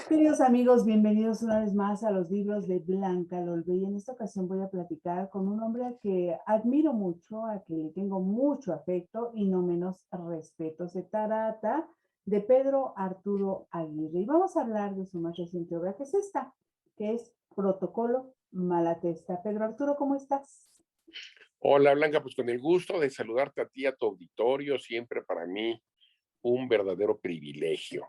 Queridos amigos, bienvenidos una vez más a los libros de Blanca Lolbe. Y en esta ocasión voy a platicar con un hombre al que admiro mucho, a que le tengo mucho afecto y no menos respeto. Se trata de Pedro Arturo Aguirre. Y vamos a hablar de su más reciente obra, que es esta, que es Protocolo Malatesta. Pedro Arturo, ¿cómo estás? Hola Blanca, pues con el gusto de saludarte a ti, a tu auditorio, siempre para mí un verdadero privilegio.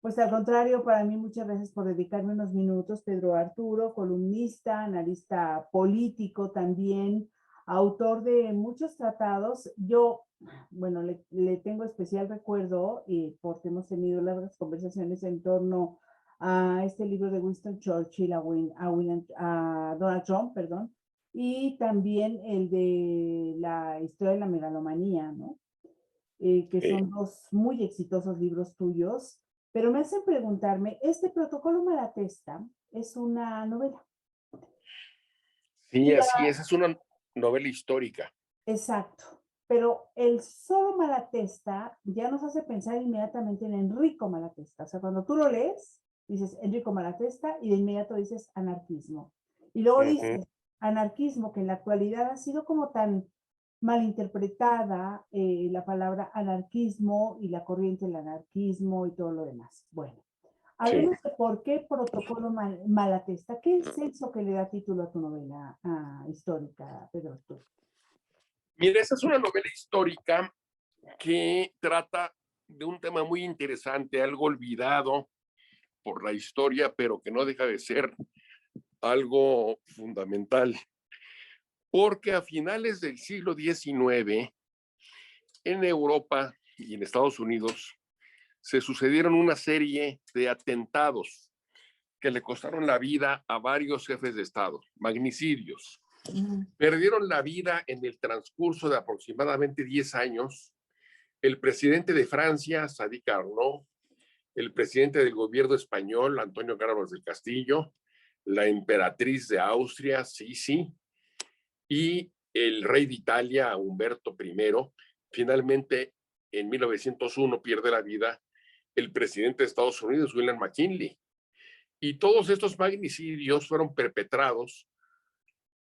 Pues al contrario, para mí muchas gracias por dedicarme unos minutos, Pedro Arturo, columnista, analista político también, autor de muchos tratados. Yo, bueno, le tengo especial recuerdo porque hemos tenido largas conversaciones en torno a este libro de Winston Churchill, a Donald Trump, perdón, y también el de la historia de la megalomanía, ¿no? Que Eh, son dos muy exitosos libros tuyos, pero me hacen preguntarme, este Protocolo Malatesta es una novela. sí, Y así es una novela histórica. exacto, pero el solo Malatesta ya nos hace pensar inmediatamente en Enrico Malatesta. O sea, cuando tú lo lees, dices Enrico Malatesta y de inmediato dices anarquismo. Y luego Ujú. dices anarquismo, que en la actualidad ha sido como tan malinterpretada la palabra anarquismo y la corriente del anarquismo y todo lo demás. Bueno, Sí. hablemos de por qué Protocolo Malatesta. ¿Qué es eso que le da título a tu novela histórica, Pedro Arturo? Mira, esa es una novela histórica que trata de un tema muy interesante, algo olvidado por la historia, pero que no deja de ser algo fundamental, porque a finales del siglo XIX, en Europa y en Estados Unidos, se sucedieron una serie de atentados que le costaron la vida a varios jefes de Estado, magnicidios. Ujú. Perdieron la vida en el transcurso de aproximadamente 10 años el presidente de Francia, Sadi Carnot, el presidente del gobierno español, Antonio Carlos del Castillo, la emperatriz de Austria, Sisi, y el rey de Italia, Humberto I. Finalmente, en 1901 pierde la vida el presidente de Estados Unidos, William McKinley. Y todos estos magnicidios fueron perpetrados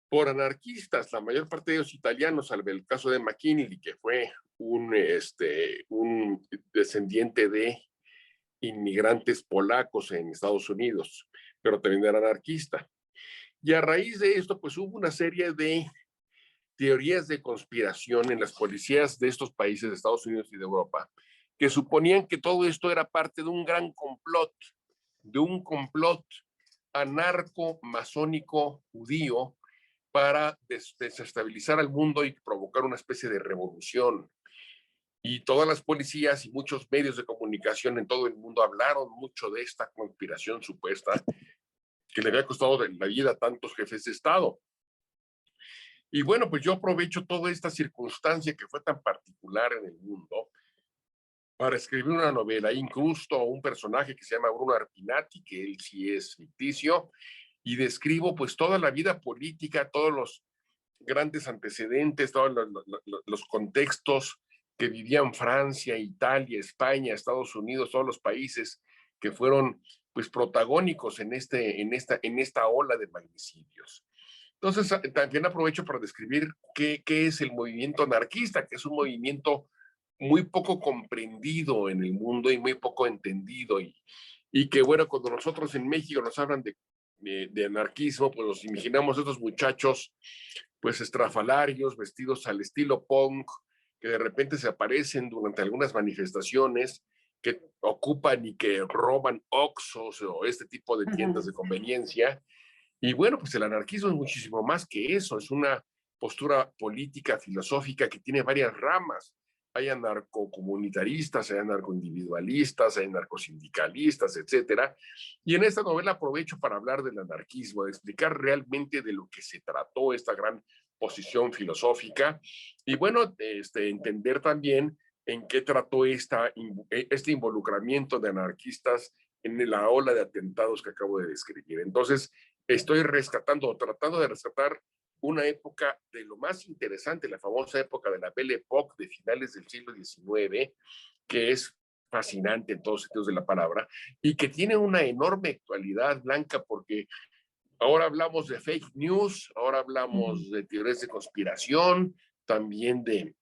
por anarquistas, la mayor parte de ellos italianos, salvo el caso de McKinley, que fue un descendiente de inmigrantes polacos en Estados Unidos, pero también era anarquista. Y a raíz de esto, pues hubo una serie de teorías de conspiración en las policías de estos países, de Estados Unidos y de Europa, que suponían que todo esto era parte de un complot anarco-masónico judío para desestabilizar al mundo y provocar una especie de revolución. Y todas las policías y muchos medios de comunicación en todo el mundo hablaron mucho de esta conspiración supuesta que le había costado la vida a tantos jefes de Estado. Y bueno, pues yo aprovecho toda esta circunstancia que fue tan particular en el mundo para escribir una novela. Incluso un personaje que se llama Bruno Arpinati, que él sí es ficticio, y describo pues toda la vida política, todos los grandes antecedentes, todos los contextos que vivían Francia, Italia, España, Estados Unidos, todos los países que fueron pues protagónicos en esta ola de magnicidios. Entonces, también aprovecho para describir qué es el movimiento anarquista, que es un movimiento muy poco comprendido en el mundo y muy poco entendido. Y que, bueno, cuando nosotros en México nos hablan de anarquismo, pues nos imaginamos estos muchachos, pues estrafalarios, vestidos al estilo punk, que de repente se aparecen durante algunas manifestaciones, que ocupan y que roban Oxxos o este tipo de tiendas de conveniencia. Y bueno, pues el anarquismo es muchísimo más que eso, es una postura política, filosófica que tiene varias ramas. Hay anarcocomunitaristas, hay anarcoindividualistas, hay anarcosindicalistas, etcétera. Y en esta novela aprovecho para hablar del anarquismo, de explicar realmente de lo que se trató esta gran posición filosófica y bueno, entender también en qué trató este involucramiento de anarquistas en la ola de atentados que acabo de describir. Entonces, estoy tratando de rescatar una época de lo más interesante, la famosa época de la Belle Époque de finales del siglo XIX, que es fascinante en todos sentidos de la palabra y que tiene una enorme actualidad, Blanca, porque ahora hablamos de fake news, ahora hablamos de teorías de conspiración, también de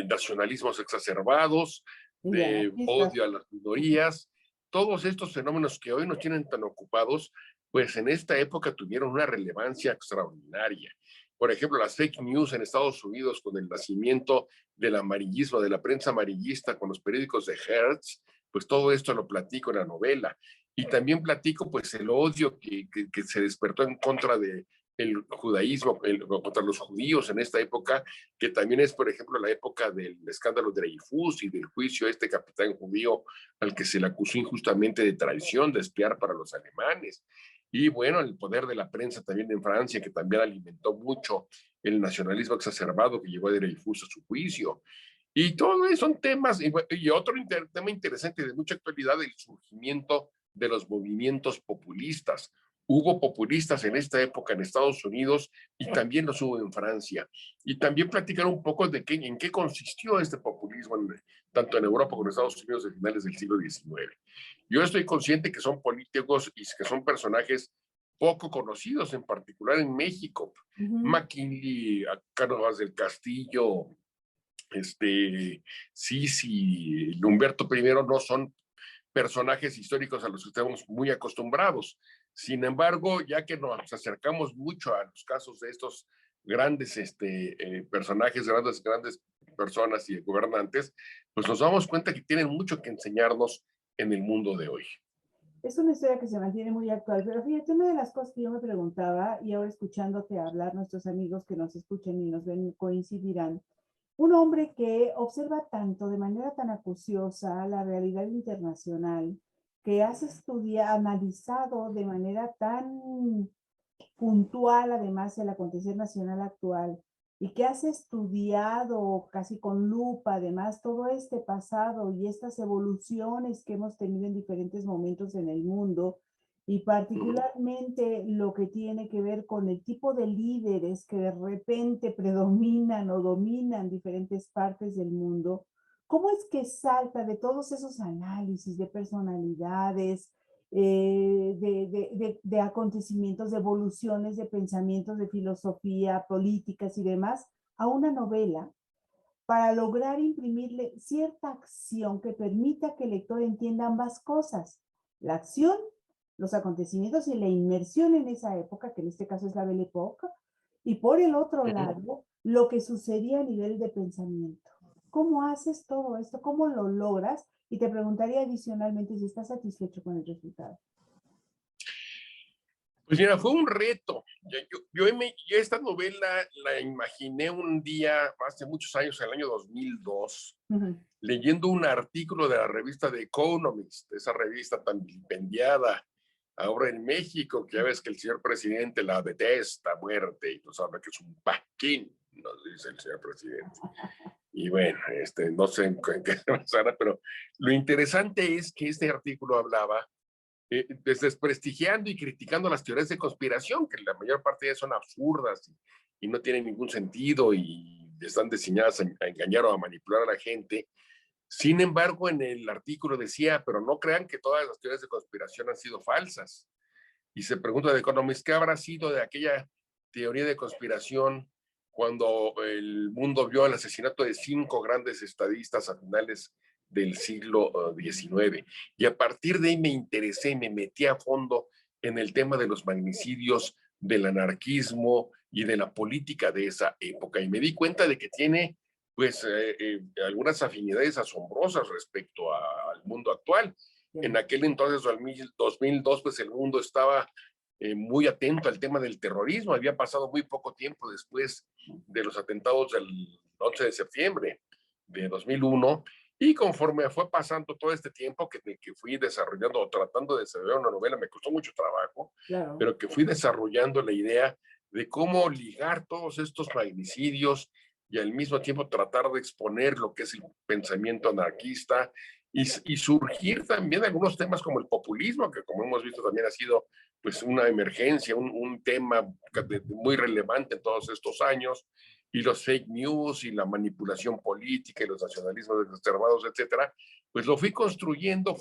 nacionalismos exacerbados, Y de de anarquistas. odio a las minorías. Todos estos fenómenos que hoy nos tienen tan ocupados, pues en esta época tuvieron una relevancia extraordinaria. Por ejemplo, las fake news en Estados Unidos con el nacimiento del amarillismo, de la prensa amarillista, con los periódicos de Hertz, pues todo esto lo platico en la novela. Y también platico pues el odio que se despertó en contra de el judaísmo, contra los judíos en esta época, que también es, por ejemplo, la época del escándalo de Dreyfus y del juicio a este capitán judío al que se le acusó injustamente de traición, de espiar para los alemanes. Y bueno, el poder de la prensa también en Francia, que también alimentó mucho el nacionalismo exacerbado que llevó a Dreyfus a su juicio. Y todo eso son temas, y otro tema interesante de mucha actualidad, el surgimiento de los movimientos populistas. Hubo populistas en esta época en Estados Unidos y también los hubo en Francia. Y también platicar un poco de en qué consistió este populismo, tanto en Europa como en Estados Unidos de finales del siglo XIX. Yo estoy consciente que son políticos y que son personajes poco conocidos, en particular en México. McKinley, Cánovas del Castillo, Sisi, Humberto I no son personajes históricos a los que estamos muy acostumbrados. Sin embargo, ya que nos acercamos mucho a los casos de estos grandes personajes, grandes personas y gobernantes, pues nos damos cuenta que tienen mucho que enseñarnos en el mundo de hoy. Es una historia que se mantiene muy actual, pero fíjate, una de las cosas que yo me preguntaba, y ahora escuchándote hablar, nuestros amigos que nos escuchan y nos ven coincidirán, un hombre que observa tanto, de manera tan acuciosa, la realidad internacional, que has estudiado, analizado de manera tan puntual, además, el acontecer nacional actual, y que has estudiado casi con lupa, además, todo este pasado y estas evoluciones que hemos tenido en diferentes momentos en el mundo, y particularmente lo que tiene que ver con el tipo de líderes que de repente predominan o dominan diferentes partes del mundo. ¿Cómo es que salta de todos esos análisis de personalidades, de acontecimientos, de evoluciones, de pensamientos, de filosofía, políticas y demás, a una novela para lograr imprimirle cierta acción que permita que el lector entienda ambas cosas? La acción, los acontecimientos y la inmersión en esa época, que en este caso es la Belle Époque, y por el otro lado, lo que sucedía a nivel de pensamiento. ¿Cómo haces todo esto? ¿Cómo lo logras? Y te preguntaría adicionalmente si estás satisfecho con el resultado. Pues mira, fue un reto. Yo esta novela la imaginé un día, hace muchos años, en el año 2002, leyendo un artículo de la revista The Economist, esa revista tan vilipendiada ahora en México, que ya ves que el señor presidente la detesta a muerte y nos habla que es un paquín, nos dice el señor presidente. Y bueno, no sé en qué se basará, pero lo interesante es que este artículo hablaba desprestigiando y criticando las teorías de conspiración, que la mayor parte de ellas son absurdas y no tienen ningún sentido y están diseñadas a engañar o a manipular a la gente. Sin embargo, en el artículo decía, pero no crean que todas las teorías de conspiración han sido falsas. Y se pregunta de Economist, ¿qué habrá sido de aquella teoría de conspiración cuando el mundo vio el asesinato de 5 grandes estadistas a finales del siglo XIX? Y a partir de ahí me interesé, me metí a fondo en el tema de los magnicidios, del anarquismo y de la política de esa época. Y me di cuenta de que tiene pues algunas afinidades asombrosas respecto al mundo actual. En aquel entonces, 2002, pues el mundo estaba muy atento al tema del terrorismo. Había pasado muy poco tiempo después de los atentados del 11 de septiembre de 2001. Y conforme fue pasando todo este tiempo que fui desarrollando o tratando de desarrollar una novela, me costó mucho trabajo, claro, pero que fui desarrollando la idea de cómo ligar todos estos magnicidios y al mismo tiempo tratar de exponer lo que es el pensamiento anarquista y surgir también algunos temas como el populismo, que como hemos visto también ha sido pues una emergencia, un tema muy relevante en todos estos años, y los fake news y la manipulación política y los nacionalismos exacerbados, etcétera, pues lo fui construyendo,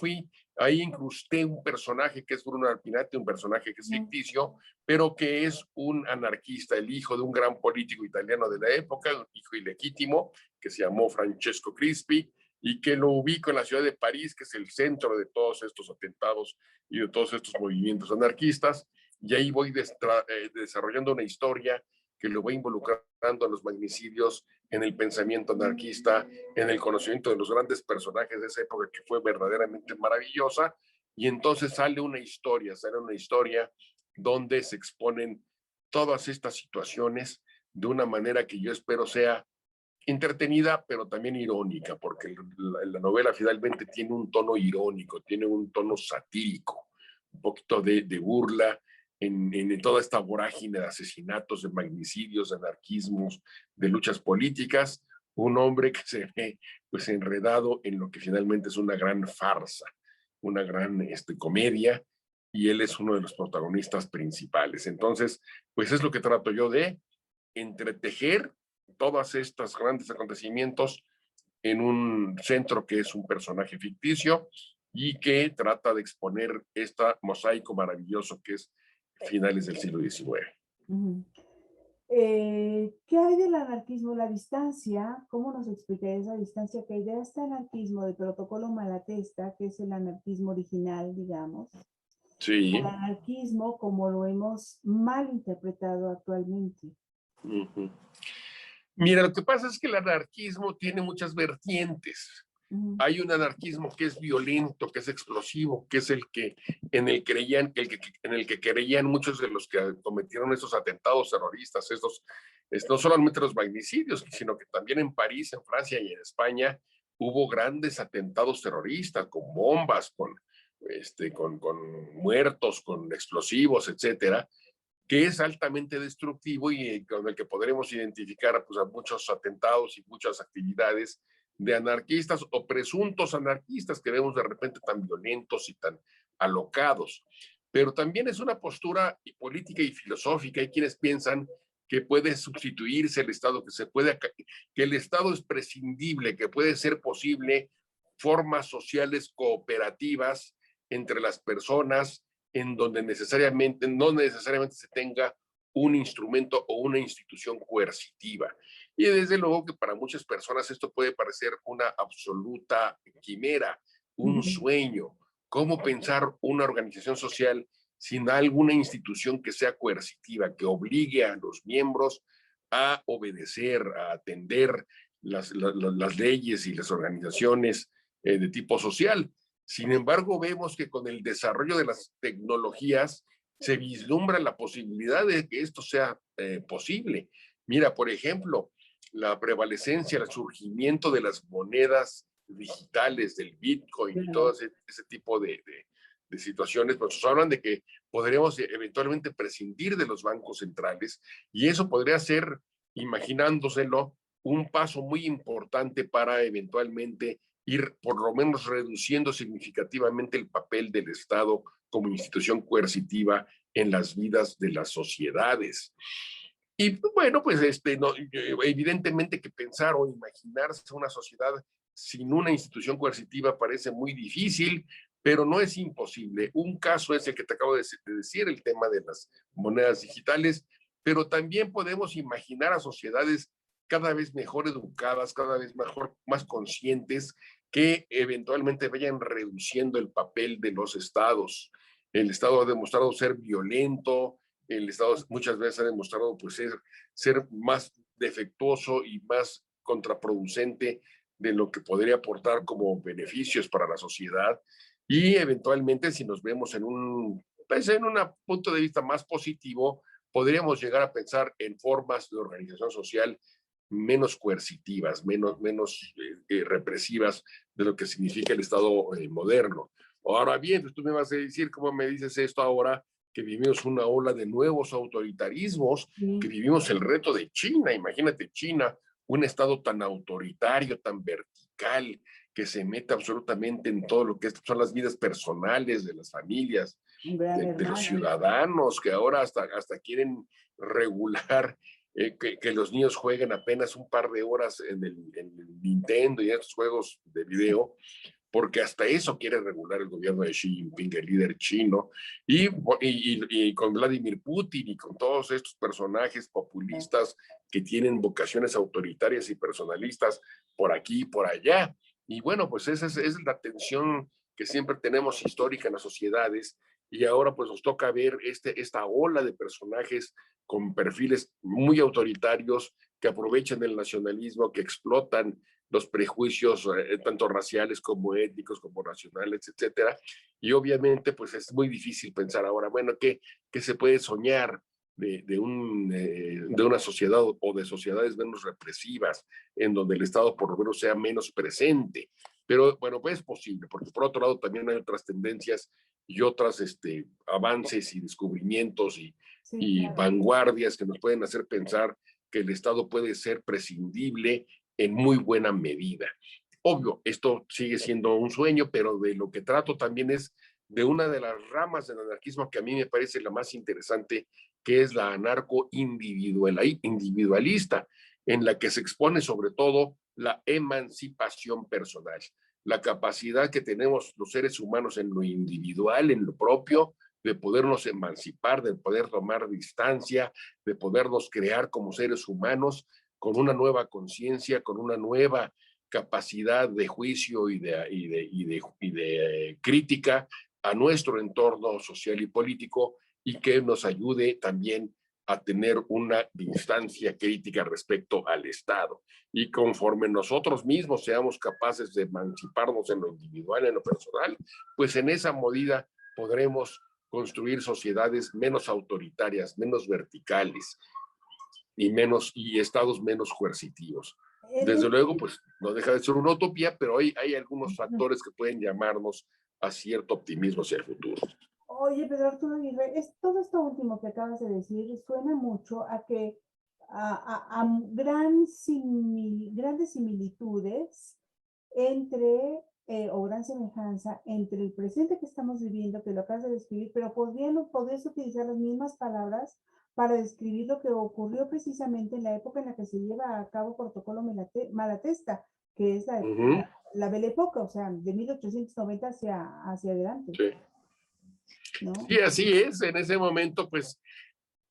ahí incrusté un personaje que es Bruno Alpinati, un personaje que es ficticio, pero que es un anarquista, el hijo de un gran político italiano de la época, un hijo ilegítimo, que se llamó Francesco Crispi, y que lo ubico en la ciudad de París, que es el centro de todos estos atentados y de todos estos movimientos anarquistas, y ahí voy desarrollando una historia que lo voy involucrando a los magnicidios, en el pensamiento anarquista, en el conocimiento de los grandes personajes de esa época que fue verdaderamente maravillosa, y entonces sale una historia donde se exponen todas estas situaciones de una manera que yo espero sea entretenida, pero también irónica, porque la novela finalmente tiene un tono irónico, tiene un tono satírico, un poquito de burla en toda esta vorágine de asesinatos, de magnicidios, de anarquismos, de luchas políticas, un hombre que se ve pues enredado en lo que finalmente es una gran farsa, una gran comedia, y él es uno de los protagonistas principales. Entonces, pues es lo que trato yo de entretejer todos estos grandes acontecimientos en un centro que es un personaje ficticio y que trata de exponer este mosaico maravilloso que es finales del siglo XIX. Ujú. ¿Qué hay del anarquismo? La distancia, ¿cómo nos explica esa distancia que hay de este anarquismo de protocolo Malatesta, que es el anarquismo original, digamos, Sí. al anarquismo como lo hemos mal interpretado actualmente? Uh-huh. Mira, lo que pasa es que el anarquismo tiene muchas vertientes. Hay un anarquismo que es violento, que es explosivo, que es el que en el que creían muchos de los que cometieron esos atentados terroristas, no solamente los magnicidios, sino que también en París, en Francia y en España hubo grandes atentados terroristas con bombas, con muertos, con explosivos, etcétera, que es altamente destructivo y con el que podremos identificar pues, a muchos atentados y muchas actividades de anarquistas o presuntos anarquistas que vemos de repente tan violentos y tan alocados. Pero también es una postura política y filosófica. Hay quienes piensan que puede sustituirse el Estado, que el Estado es prescindible, que puede ser posible formas sociales cooperativas entre las personas, en donde no necesariamente se tenga un instrumento o una institución coercitiva. Y desde luego que para muchas personas esto puede parecer una absoluta quimera, un sueño. ¿Cómo pensar una organización social sin alguna institución que sea coercitiva, que obligue a los miembros a obedecer, a atender las leyes y las organizaciones de tipo social? Sin embargo, vemos que con el desarrollo de las tecnologías se vislumbra la posibilidad de que esto sea posible. Mira, por ejemplo, la prevalecencia, el surgimiento de las monedas digitales, del Bitcoin y todo ese tipo de situaciones, pues nos hablan de que podríamos eventualmente prescindir de los bancos centrales, y eso podría ser, imaginándoselo, un paso muy importante para eventualmente ir por lo menos reduciendo significativamente el papel del Estado como institución coercitiva en las vidas de las sociedades. Y bueno, pues evidentemente que pensar o imaginarse una sociedad sin una institución coercitiva parece muy difícil, pero no es imposible. Un caso es el que te acabo de decir, el tema de las monedas digitales, pero también podemos imaginar a sociedades cada vez mejor educadas, cada vez más conscientes, que eventualmente vayan reduciendo el papel de los estados. El Estado ha demostrado ser violento, el Estado muchas veces ha demostrado pues, ser más defectuoso y más contraproducente de lo que podría aportar como beneficios para la sociedad. Y eventualmente, si nos vemos en un punto de vista más positivo, podríamos llegar a pensar en formas de organización social menos coercitivas, menos represivas de lo que significa el Estado moderno. Ahora bien, pues tú me vas a decir, ¿cómo me dices esto ahora que vivimos una ola de nuevos autoritarismos, que vivimos el reto de China? Imagínate China, un Estado tan autoritario, tan vertical, que se mete absolutamente en todo lo que son las vidas personales de las familias, de los ciudadanos, que ahora hasta quieren regular que los niños jueguen apenas un par de horas en el Nintendo y en estos juegos de video, porque hasta eso quiere regular el gobierno de Xi Jinping, el líder chino, y con Vladimir Putin y con todos estos personajes populistas que tienen vocaciones autoritarias y personalistas por aquí y por allá. Y bueno, pues esa es la tensión que siempre tenemos histórica en las sociedades, y ahora pues nos toca ver esta ola de personajes con perfiles muy autoritarios que aprovechan el nacionalismo, que explotan los prejuicios tanto raciales como étnicos, como nacionales, etcétera. Y obviamente, pues es muy difícil pensar ahora, bueno, ¿qué se puede soñar de una sociedad o de sociedades menos represivas, en donde el Estado por lo menos sea menos presente? Pero bueno, pues es posible, porque por otro lado también hay otras tendencias y otros avances y descubrimientos Sí, y claro. vanguardias que nos pueden hacer pensar que el Estado puede ser prescindible en muy buena medida. Obvio, esto sigue siendo un sueño, pero de lo que trato también es de una de las ramas del anarquismo que a mí me parece la más interesante, que es la anarco-individualista, en la que se expone sobre todo la emancipación personal, la capacidad que tenemos los seres humanos en lo individual, en lo propio, de podernos emancipar, de poder tomar distancia, de podernos crear como seres humanos con una nueva conciencia, con una nueva capacidad de juicio y de crítica a nuestro entorno social y político, y que nos ayude también a tener una distancia crítica respecto al Estado. Y conforme nosotros mismos seamos capaces de emanciparnos en lo individual, en lo personal, pues en esa medida podremos construir sociedades menos autoritarias, menos verticales, y estados menos coercitivos. En Desde luego, este, pues no deja de ser una utopía, pero hay algunos factores que pueden llamarnos a cierto optimismo hacia el futuro. Oye, Pedro Arturo Aguirre, todo esto último que acabas de decir suena mucho a que a grandes similitudes entre, o gran semejanza entre el presente que estamos viviendo, que lo acabas de describir, pero podrías utilizar las mismas palabras para describir lo que ocurrió precisamente en la época en la que se lleva a cabo Protocolo Malatesta, que es la Belle Époque, o sea, de 1890 hacia adelante, Sí. ¿no? Sí, así es. En ese momento, pues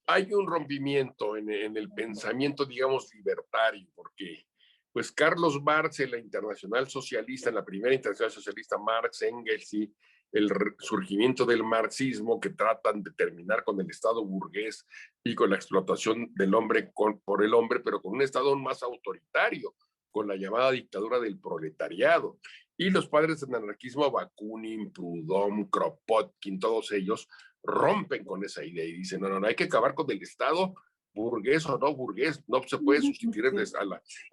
hay un rompimiento en el pensamiento, digamos, libertario, porque pues Carlos Marx en la Internacional Socialista, en la primera Internacional Socialista, Marx, Engels y el surgimiento del marxismo, que tratan de terminar con el Estado burgués y con la explotación del hombre por el hombre, pero con un Estado aún más autoritario, con la llamada dictadura del proletariado. Y los padres del anarquismo, Bakunin, Proudhon, Kropotkin, todos ellos, rompen con esa idea y dicen, no, hay que acabar con el Estado burgués o no burgués, no se puede sustituir Sí.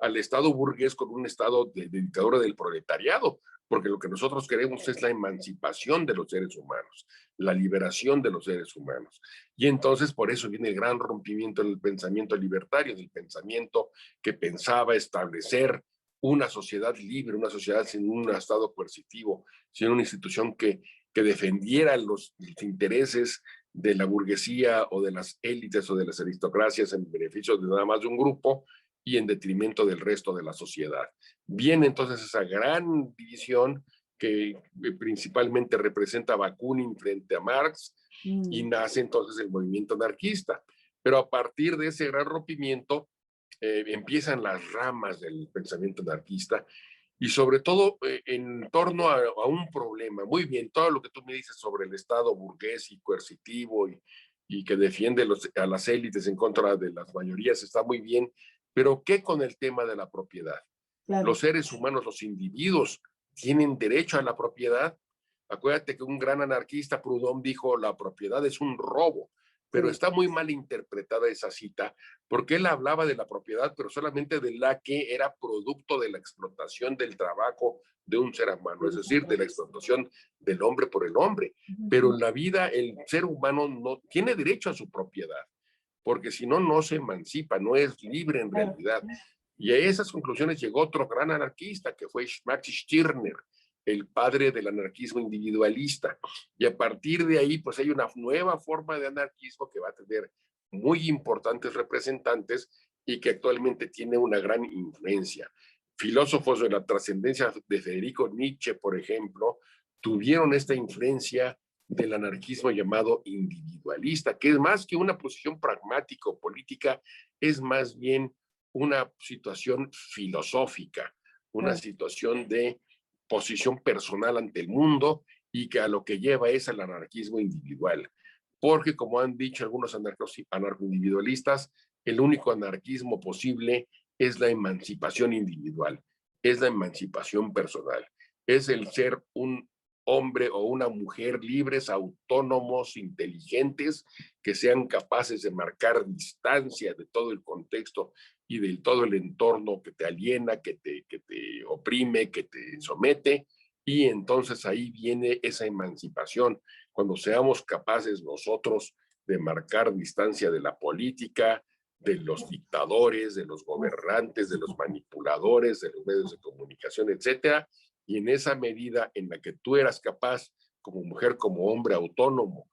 al Estado burgués con un Estado de dictadura del proletariado, porque lo que nosotros queremos es la emancipación de los seres humanos, la liberación de los seres humanos. Y entonces por eso viene el gran rompimiento en el pensamiento libertario, del pensamiento que pensaba establecer una sociedad libre, una sociedad sin un Estado coercitivo, sin una institución que defendiera los intereses de la burguesía o de las élites o de las aristocracias en beneficio de nada más de un grupo y en detrimento del resto de la sociedad. Viene entonces esa gran división que principalmente representa Bakunin frente a Marx, y Mm. nace entonces el movimiento anarquista. Pero a partir de ese gran rompimiento empiezan las ramas del pensamiento anarquista, y sobre todo en torno a un problema. Muy bien, todo lo que tú me dices sobre el Estado burgués y coercitivo y que defiende a las élites en contra de las mayorías está muy bien, pero ¿qué con el tema de la propiedad? Los Claro. seres humanos, los individuos, tienen derecho a la propiedad. Acuérdate que un gran anarquista, Proudhon, dijo, la propiedad es un robo, pero Sí. está muy mal interpretada esa cita, porque él hablaba de la propiedad, pero solamente de la que era producto de la explotación del trabajo de un ser humano, es decir, de la explotación del hombre por el hombre. Pero en la vida el ser humano no tiene derecho a su propiedad, porque si no, no se emancipa, no es libre en Claro. realidad. Y a esas conclusiones llegó otro gran anarquista, que fue Max Stirner, el padre del anarquismo individualista. Y a partir de ahí, pues hay una nueva forma de anarquismo que va a tener muy importantes representantes y que actualmente tiene una gran influencia. Filósofos de la trascendencia de Federico Nietzsche, por ejemplo, tuvieron esta influencia del anarquismo llamado individualista, que es más que una posición pragmática o política, es más bien una situación filosófica, una situación de posición personal ante el mundo y que a lo que lleva es al anarquismo individual. Porque, como han dicho algunos anarcoindividualistas, el único anarquismo posible es la emancipación individual, es la emancipación personal, es el ser un hombre o una mujer libres, autónomos, inteligentes, que sean capaces de marcar distancia de todo el contexto y de todo el entorno que te aliena, que te oprime, que te somete, y entonces ahí viene esa emancipación, cuando seamos capaces nosotros de marcar distancia de la política, de los dictadores, de los gobernantes, de los manipuladores, de los medios de comunicación, etcétera, y en esa medida en la que tú eras capaz, como mujer, como hombre autónomo,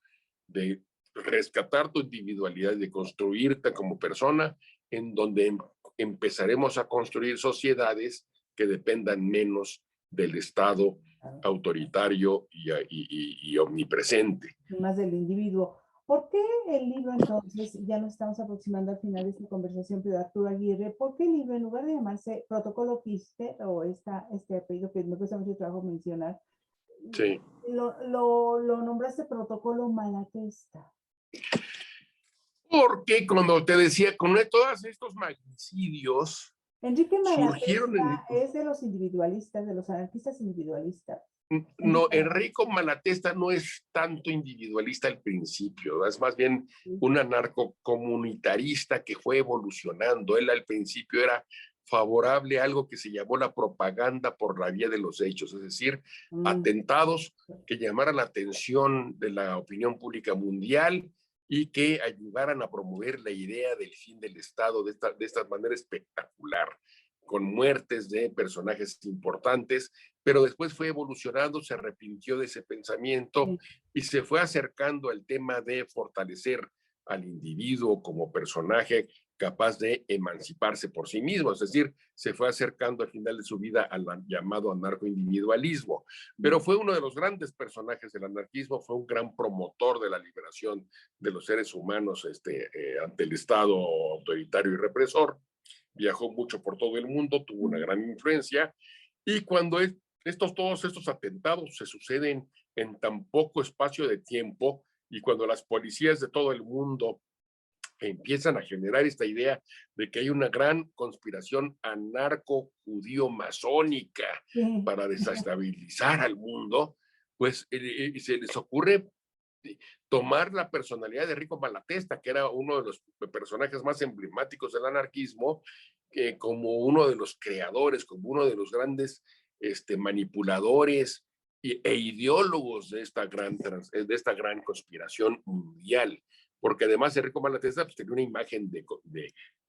de rescatar tu individualidad, de construirte como persona, en donde empezaremos a construir sociedades que dependan menos del Estado autoritario y omnipresente. Más del individuo. ¿Por qué el libro entonces, ya nos estamos aproximando al final de esta conversación, Pedro Arturo Aguirre, ¿por qué el libro, en lugar de llamarse Protocolo Fister o este apellido que me cuesta mucho trabajo mencionar, sí, lo nombraste Protocolo Malatesta? Porque cuando te decía, con todos estos magnicidios, Enrique surgieron Malatesta es de los individualistas, de los anarquistas individualistas. No, Enrico Malatesta no es tanto individualista al principio, es más bien un anarcocomunitarista que fue evolucionando. Él al principio era favorable a algo que se llamó la propaganda por la vía de los hechos, es decir, atentados que llamaran la atención de la opinión pública mundial y que ayudaran a promover la idea del fin del Estado de esta manera espectacular, con muertes de personajes importantes, pero después fue evolucionando, se arrepintió de ese pensamiento y se fue acercando al tema de fortalecer al individuo como personaje capaz de emanciparse por sí mismo, es decir, se fue acercando al final de su vida al llamado anarcoindividualismo, pero fue uno de los grandes personajes del anarquismo, fue un gran promotor de la liberación de los seres humanos ante el Estado autoritario y represor, viajó mucho por todo el mundo, tuvo una gran influencia, y cuando todos estos atentados se suceden en tan poco espacio de tiempo, y cuando las policías de todo el mundo empiezan a generar esta idea de que hay una gran conspiración anarco-judío-masónica para desestabilizar al mundo, pues se les ocurre tomar la personalidad de Enrico Malatesta, que era uno de los personajes más emblemáticos del anarquismo, como uno de los creadores, como uno de los grandes manipuladores e ideólogos de esta gran conspiración mundial. Porque además Enrico Malatesta pues, tenía una imagen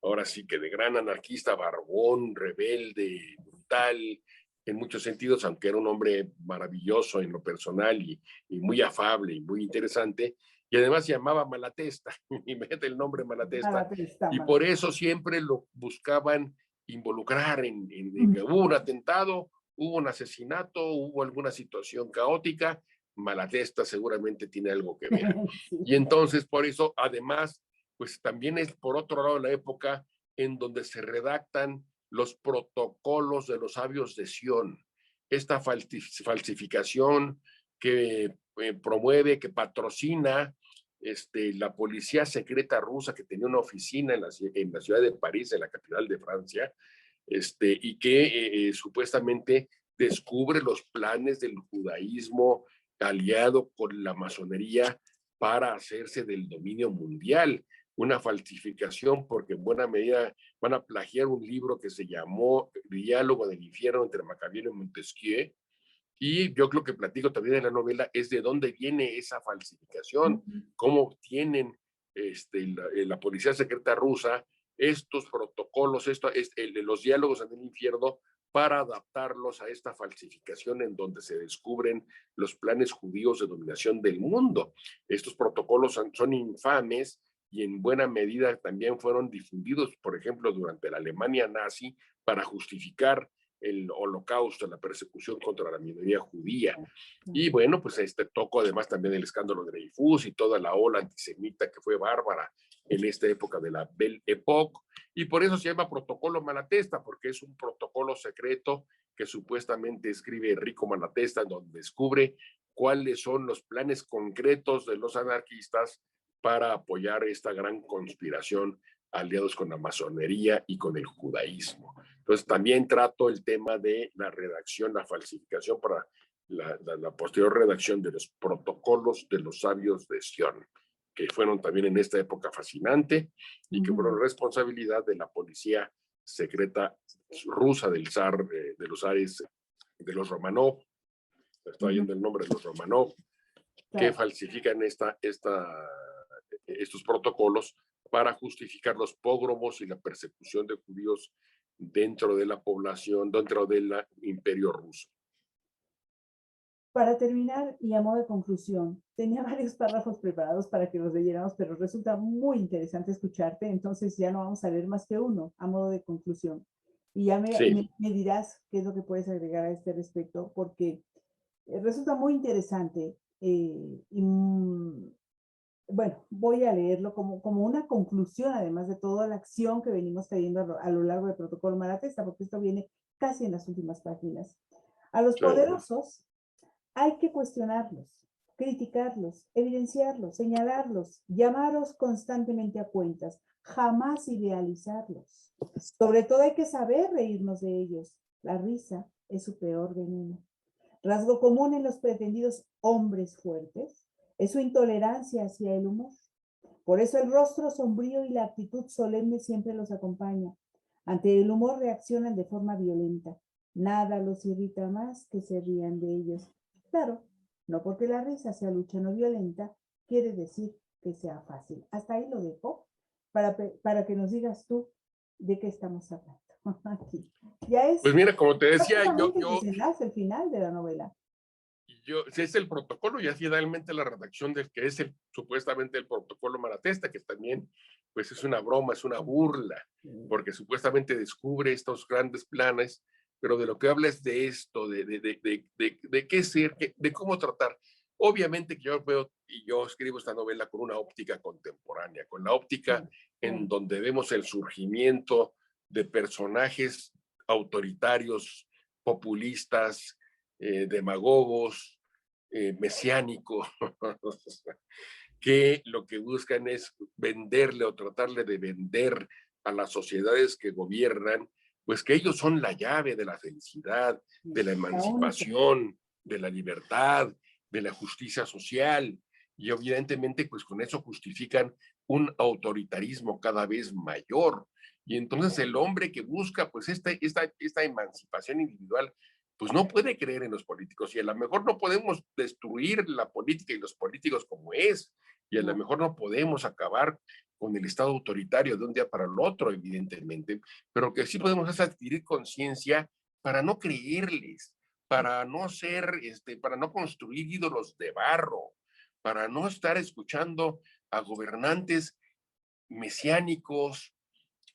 ahora sí que de gran anarquista, barbón, rebelde, brutal, en muchos sentidos, aunque era un hombre maravilloso en lo personal y muy afable y muy interesante, y además se llamaba Malatesta, y mete el nombre Malatesta, y por eso siempre lo buscaban involucrar hubo un atentado, hubo un asesinato, hubo alguna situación caótica, Malatesta seguramente tiene algo que ver. Y entonces, por eso, además, pues también es por otro lado la época en donde se redactan los protocolos de los sabios de Sion, esta falsificación que promueve, que patrocina la policía secreta rusa que tenía una oficina en la ciudad de París, en la capital de Francia, y que supuestamente descubre los planes del judaísmo aliado con la masonería para hacerse del dominio mundial. Una falsificación porque en buena medida van a plagiar un libro que se llamó Diálogo del infierno entre Maquiavelo y Montesquieu, y yo creo que platico también en la novela es de dónde viene esa falsificación, cómo obtienen la policía secreta rusa estos protocolos, los diálogos en el infierno, para adaptarlos a esta falsificación en donde se descubren los planes judíos de dominación del mundo. Estos protocolos son infames y en buena medida también fueron difundidos, por ejemplo, durante la Alemania nazi para justificar el holocausto, la persecución contra la minoría judía. Y bueno, pues tocó además también el escándalo de Dreyfus y toda la ola antisemita que fue bárbara en esta época de la Belle Époque, y por eso se llama Protocolo Malatesta, porque es un protocolo secreto que supuestamente escribe Enrico Malatesta, donde descubre cuáles son los planes concretos de los anarquistas para apoyar esta gran conspiración aliados con la masonería y con el judaísmo. Entonces también trato el tema de la redacción, la falsificación para la posterior redacción de los protocolos de los sabios de Sion, que fueron también en esta época fascinante y que fueron responsabilidad de la policía secreta rusa del zar, de los zares, de los Romanov, estoy yendo el nombre de los Romanov, que falsifican estos protocolos para justificar los pogromos y la persecución de judíos dentro de la población, dentro del imperio ruso. Para terminar, y a modo de conclusión, tenía varios párrafos preparados para que los leyéramos, pero resulta muy interesante escucharte, entonces ya no vamos a leer más que uno a modo de conclusión. Y ya me dirás qué es lo que puedes agregar a este respecto, porque resulta muy interesante. Bueno, voy a leerlo como una conclusión, además de toda la acción que venimos teniendo a lo largo del protocolo Malatesta, porque esto viene casi en las últimas páginas. A los poderosos hay que cuestionarlos, criticarlos, evidenciarlos, señalarlos, llamarlos constantemente a cuentas, jamás idealizarlos. Sobre todo hay que saber reírnos de ellos. La risa es su peor veneno. Rasgo común en los pretendidos hombres fuertes es su intolerancia hacia el humor. Por eso el rostro sombrío y la actitud solemne siempre los acompaña. Ante el humor reaccionan de forma violenta. Nada los irrita más que se rían de ellos. Claro, no porque la risa sea lucha no violenta, quiere decir que sea fácil. Hasta ahí lo dejo para que nos digas tú de qué estamos hablando. Aquí. Ya es pues mira, como te decía, el final de la novela. Es el protocolo y así finalmente la redacción del que es supuestamente el protocolo Malatesta, que también pues es una broma, es una burla, porque supuestamente descubre estos grandes planes, pero de lo que habla es de esto, de qué ser, de cómo tratar. Obviamente que yo veo y yo escribo esta novela con una óptica contemporánea, con la óptica en donde vemos el surgimiento de personajes autoritarios, populistas, demagogos, mesiánicos, que lo que buscan es venderle o tratarle de vender a las sociedades que gobiernan, pues que ellos son la llave de la felicidad, de la emancipación, de la libertad, de la justicia social, y evidentemente pues con eso justifican un autoritarismo cada vez mayor. Y entonces el hombre que busca pues esta emancipación individual pues no puede creer en los políticos y a lo mejor no podemos destruir la política y los políticos como es, y a lo mejor no podemos acabar con el Estado autoritario de un día para el otro, evidentemente, pero que sí podemos es adquirir conciencia para no creerles, para no ser, para no construir ídolos de barro, para no estar escuchando a gobernantes mesiánicos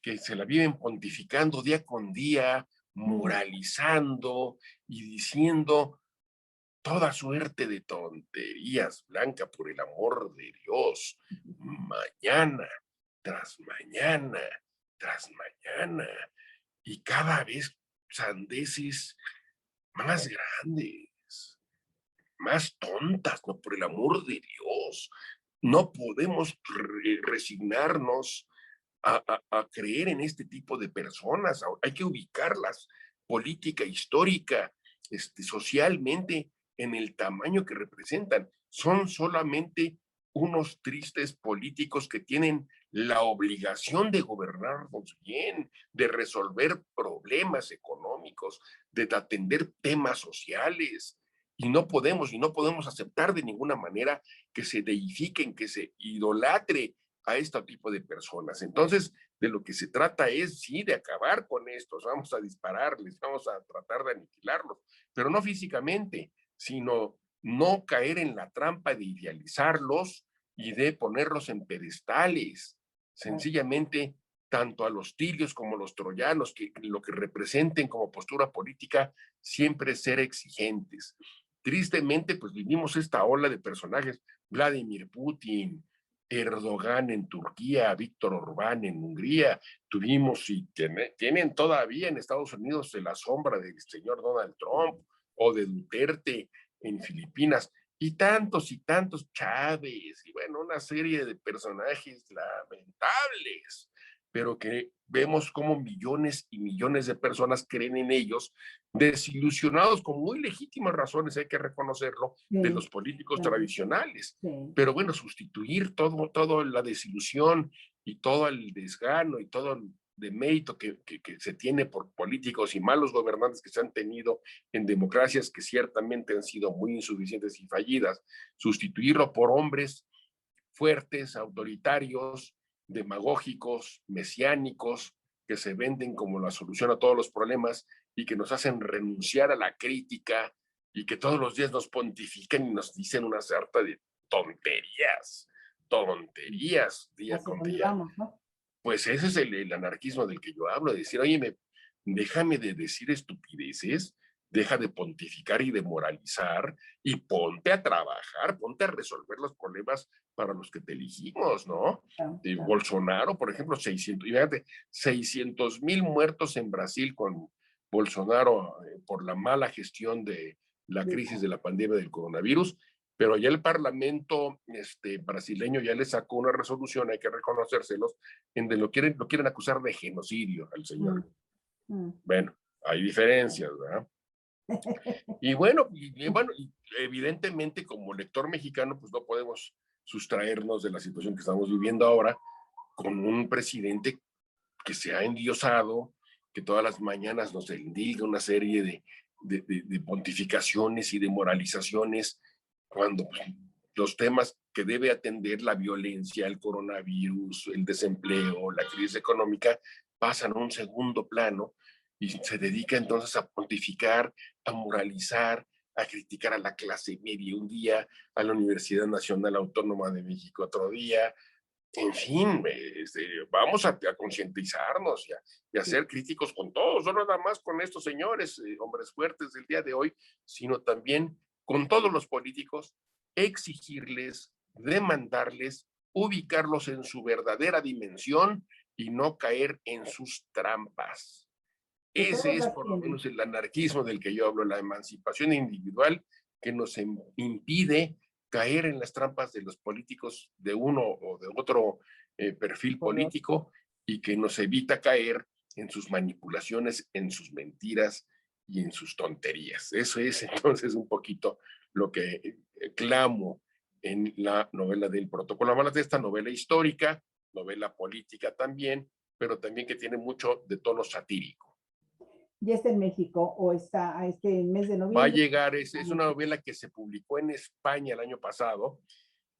que se la viven pontificando día con día, moralizando y diciendo toda suerte de tonterías, Blanca, por el amor de Dios, mañana, tras mañana, tras mañana, y cada vez sandeces más grandes, más tontas, ¿no? Por el amor de Dios, no podemos resignarnos a creer en este tipo de personas, hay que ubicarlas política, histórica, socialmente, en el tamaño que representan. Son solamente unos tristes políticos que tienen la obligación de gobernarnos bien, de resolver problemas económicos, de atender temas sociales. Y no podemos aceptar de ninguna manera que se deifiquen, que se idolatre a este tipo de personas. Entonces, de lo que se trata es, sí, de acabar con estos, vamos a dispararles, vamos a tratar de aniquilarlos, pero no físicamente, sino no caer en la trampa de idealizarlos y de ponerlos en pedestales. Sencillamente, tanto a los tirios como a los troyanos, que lo que representen como postura política, siempre ser exigentes. Tristemente, pues vivimos esta ola de personajes, Vladimir Putin, Erdogan en Turquía, Víctor Orbán en Hungría, tuvimos y tienen todavía en Estados Unidos la sombra del señor Donald Trump o de Duterte en Filipinas, y tantos Chávez, y bueno, una serie de personajes lamentables, pero que vemos como millones y millones de personas creen en ellos, desilusionados con muy legítimas razones, hay que reconocerlo, de los políticos tradicionales. Pero bueno, sustituir todo la desilusión y todo el desgano y todo el demérito que se tiene por políticos y malos gobernantes que se han tenido en democracias que ciertamente han sido muy insuficientes y fallidas, sustituirlo por hombres fuertes, autoritarios, demagógicos, mesiánicos, que se venden como la solución a todos los problemas y que nos hacen renunciar a la crítica y que todos los días nos pontifican y nos dicen una sarta de tonterías, día con día. ¿No? Pues ese es el anarquismo del que yo hablo, de decir, oye, déjame de decir estupideces, deja de pontificar y de moralizar y ponte a trabajar, ponte a resolver los problemas para los que te elegimos, ¿no? Claro. Bolsonaro, por ejemplo, 600,000 muertos en Brasil con Bolsonaro por la mala gestión de la crisis de la pandemia del coronavirus, pero ya el Parlamento brasileño ya le sacó una resolución, hay que reconocérselos, en donde lo quieren acusar de genocidio al señor. Bueno, hay diferencias, ¿verdad? Y bueno, evidentemente como lector mexicano, pues no podemos sustraernos de la situación que estamos viviendo ahora con un presidente que se ha endiosado, que todas las mañanas nos endilga una serie de pontificaciones y de moralizaciones, cuando pues, los temas que debe atender, la violencia, el coronavirus, el desempleo, la crisis económica, pasan a un segundo plano y se dedica entonces a pontificar, a moralizar, a criticar a la clase media un día, a la Universidad Nacional Autónoma de México otro día. En fin, vamos a concientizarnos y a ser críticos con todos, no nada más con estos señores, hombres fuertes del día de hoy, sino también con todos los políticos, exigirles, demandarles, ubicarlos en su verdadera dimensión y no caer en sus trampas. Ese es por lo menos el anarquismo del que yo hablo, la emancipación individual que nos impide caer en las trampas de los políticos de uno o de otro perfil político y que nos evita caer en sus manipulaciones, en sus mentiras y en sus tonterías. Eso es entonces un poquito lo que clamo en la novela del Protocolo. Hablas de esta novela histórica, novela política también, pero también que tiene mucho de tono satírico. ¿Ya está en México o está a este mes de noviembre? Va a llegar, es una novela que se publicó en España el año pasado,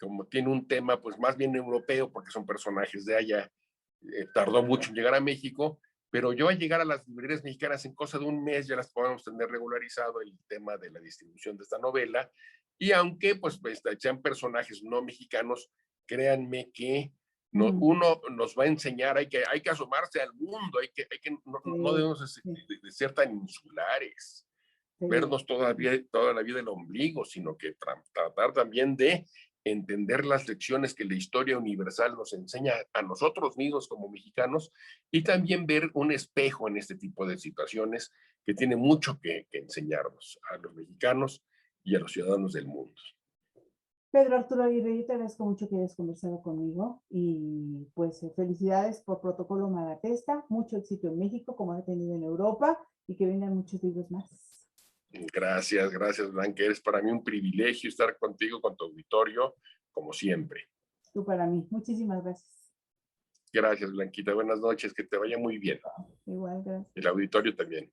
como tiene un tema pues más bien europeo, porque son personajes de allá, tardó mucho en llegar a México, pero yo al llegar a las librerías mexicanas en cosa de un mes ya las podemos tener regularizado el tema de la distribución de esta novela, y aunque pues sean personajes no mexicanos, créanme que uno nos va a enseñar, hay que asomarse al mundo, no debemos de ser tan insulares, vernos toda la vida el ombligo, sino que tratar también de entender las lecciones que la historia universal nos enseña a nosotros mismos como mexicanos y también ver un espejo en este tipo de situaciones que tiene mucho que enseñarnos a los mexicanos y a los ciudadanos del mundo. Pedro Arturo Aguirre, yo te agradezco mucho que hayas conversado conmigo y pues felicidades por Protocolo Malatesta, mucho éxito en México como ha tenido en Europa y que vengan muchos libros más. Gracias, Blanca, es para mí un privilegio estar contigo, con tu auditorio, como siempre. Tú para mí, muchísimas gracias. Gracias, Blanquita, buenas noches, que te vaya muy bien. Igual, gracias. El auditorio también.